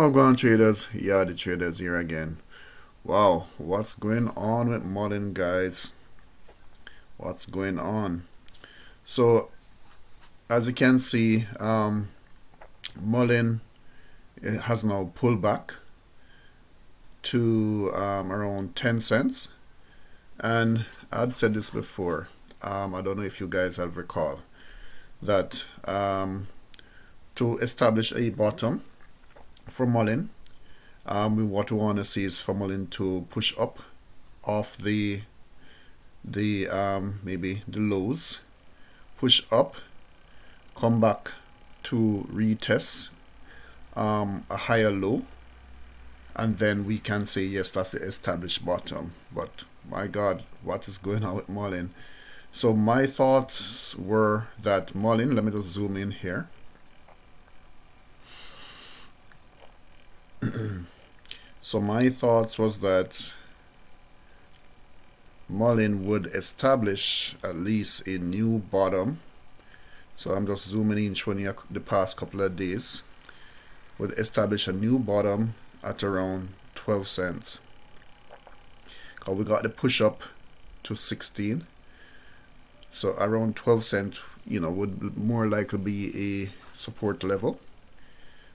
Oh, go on traders. Yeah, the traders here again. Wow, what's going on with Mullen, guys? What's going on? So, as you can see, Mullen has now pulled back to around 10 cents. And I'd said this before. I don't know if you guys have recall that to establish a bottom for Mullen, what we want to see is for Mullen to push up off the maybe the lows, push up, come back to retest a higher low, and then we can say yes, that's the established bottom. But my God, what is going on with Mullen? So my thoughts were that Mullen, let me just zoom in here. So my thoughts was that Mullen would establish at least a new bottom. So I'm just zooming in, showing you the past couple of days. Would establish a new bottom at around 12 cents. Because we got the push up to 16. So around 12 cents, would more likely be a support level.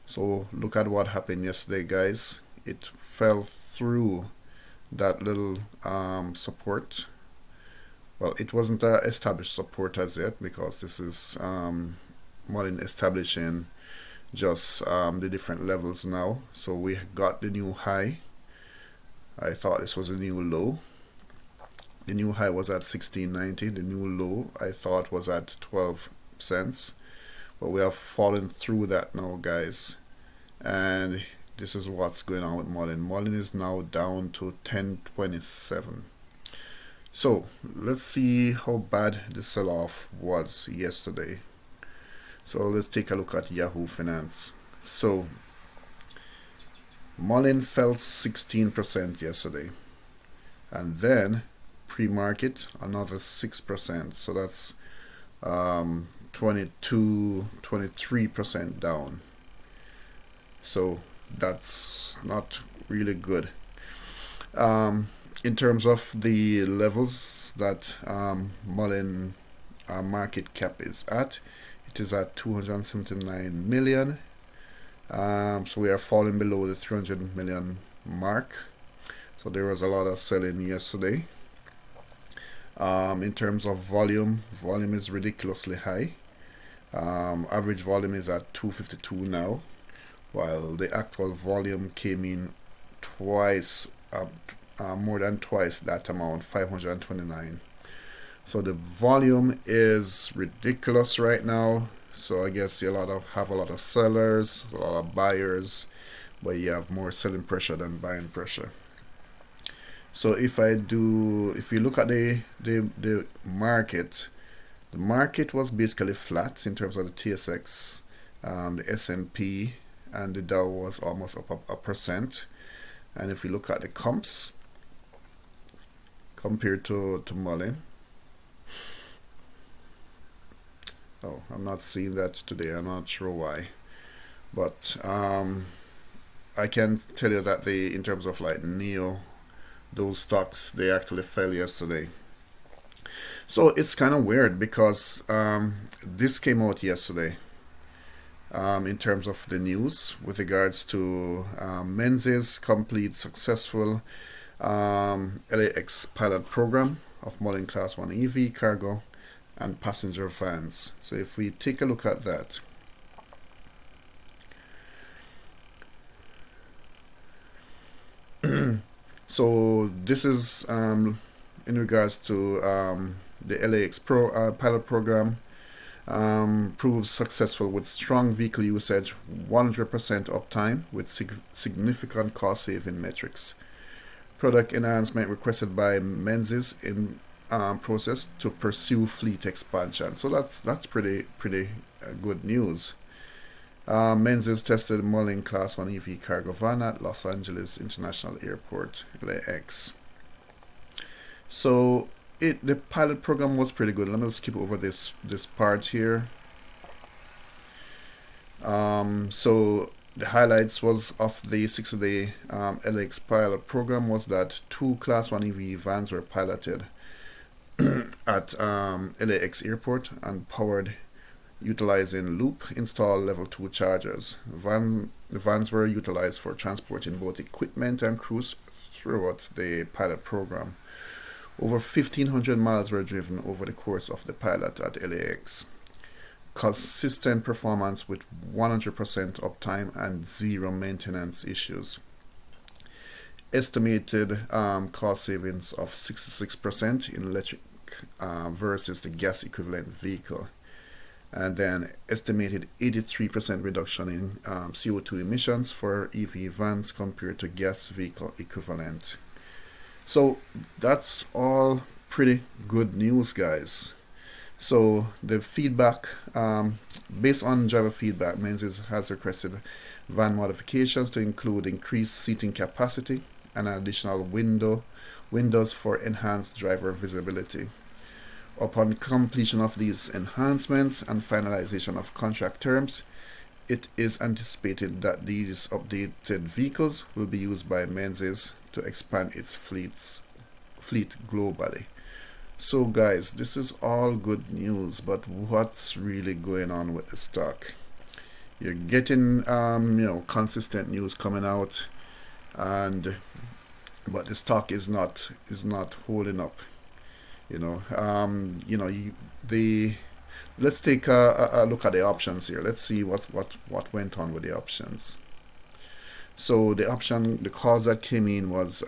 So look at what happened yesterday, guys. It fell through that little support. Well, it wasn't an established support as yet, because this is Mullen establishing just the different levels now. So we got the new high. I thought this was a new low. The new high was at 16.90. The new low I thought was at 12 cents. But we have fallen through that now, guys. And this is what's going on with Mullen. Mullen is now down to 10.27. So let's see how bad the sell-off was yesterday. So let's take a look at Yahoo Finance. So Mullen fell 16% yesterday, and then pre-market another 6%. So that's 23% down. So that's not really good. In terms of the levels that Mullen market cap is at, it is at 279 million. So we are falling below the 300 million mark. So there was a lot of selling yesterday. In terms of volume is ridiculously high. Average volume is at 252 now, while the actual volume came in twice, more than twice that amount, 529. So the volume is ridiculous right now. So I guess you have a lot of sellers, a lot of buyers, but you have more selling pressure than buying pressure. So if you look at the market, the market was basically flat in terms of the TSX, the S&P, and the Dow was almost up a percent. And if we look at the comps compared to Mullen, oh, I'm not seeing that today. I'm not sure why, but I can tell you that in terms of like Neo, those stocks, they actually fell yesterday. So it's kind of weird because this came out yesterday. In terms of the news with regards to Menzies complete successful LAX pilot program of Mullen Class 1 EV cargo and passenger vans. So if we take a look at that, so this is in regards to the LAX pilot program. Proves successful with strong vehicle usage, 100% uptime with significant cost saving metrics. Product enhancement requested by Menzies in process to pursue fleet expansion. So that's pretty good news. Menzies tested Mullen Class 1 EV cargo van at Los Angeles International Airport, LAX. So the pilot program was pretty good. Let me skip over this part here. So the highlights was of the 60-day LAX pilot program was that 2 Class 1 EV vans were piloted at LAX airport and powered utilizing loop install level 2 chargers. The vans were utilized for transporting both equipment and crews throughout the pilot program. Over 1,500 miles were driven over the course of the pilot at LAX. Consistent performance with 100% uptime and zero maintenance issues. Estimated cost savings of 66% in electric versus the gas equivalent vehicle. And then estimated 83% reduction in CO2 emissions for EV vans compared to gas vehicle equivalent. So that's all pretty good news, guys. So the feedback, based on driver feedback, Menzies has requested van modifications to include increased seating capacity and additional windows for enhanced driver visibility. Upon completion of these enhancements and finalization of contract terms, it is anticipated that these updated vehicles will be used by Menzies to expand its fleet globally. So guys, this is all good news, but what's really going on with the stock? You're getting consistent news coming out, but the stock is not holding up. Let's take a look at the options here. Let's see what went on with the options. So the calls that came in was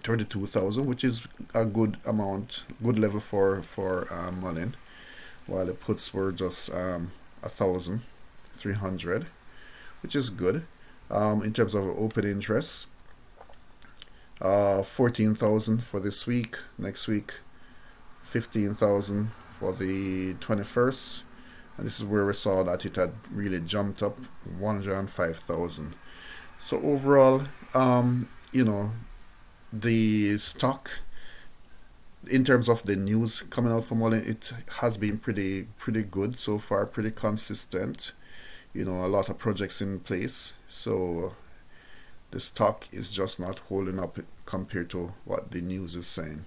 32,000, which is a good amount, good level for Muln, while the puts were just 1,300, which is good. In terms of open interest, 14,000 for this week. Next week, 15,000 for the 21st, and this is where we saw that it had really jumped up 105,000. So overall, the stock, in terms of the news coming out from Muln, it has been pretty good so far, pretty consistent. A lot of projects in place, so the stock is just not holding up compared to what the news is saying.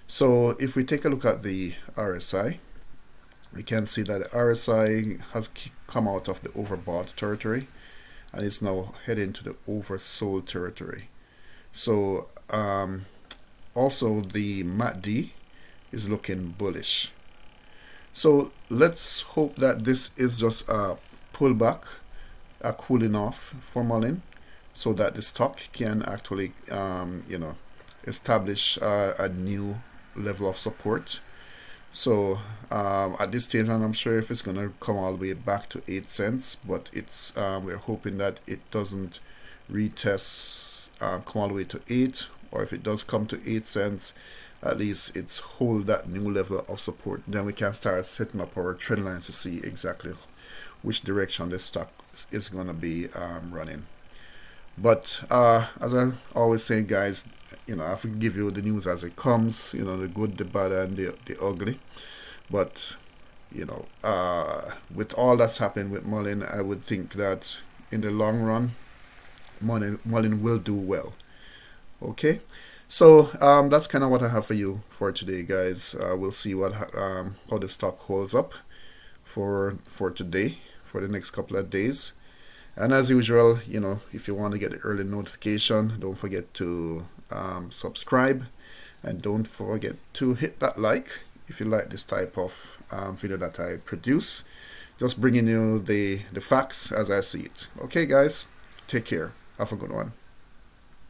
So if we take a look at the RSI, we can see that the RSI has come out of the overbought territory and it's now heading to the oversold territory. So also the MACD is looking bullish. So let's hope that this is just a pullback, a cooling off for Muln, so that the stock can actually establish a new level of support. So at this stage, and I'm sure if it's going to come all the way back to 8 cents, but it's we're hoping that it doesn't retest, come all the way to 8, or if it does come to 8 cents, at least it's hold that new level of support. Then we can start setting up our trend lines to see exactly which direction the stock is going to be running. But as I always say, guys, I have to give you the news as it comes, the good, the bad, and the ugly. But with all that's happened with Muln, I would think that in the long run, Muln will do well. Okay, so that's kind of what I have for you for today, guys. We'll see how the stock holds up for today, for the next couple of days. And as usual, if you want to get the early notification, don't forget to subscribe, and don't forget to hit that like if you like this type of video that I produce. Just bringing you the facts as I see it. Okay, guys, take care. Have a good one.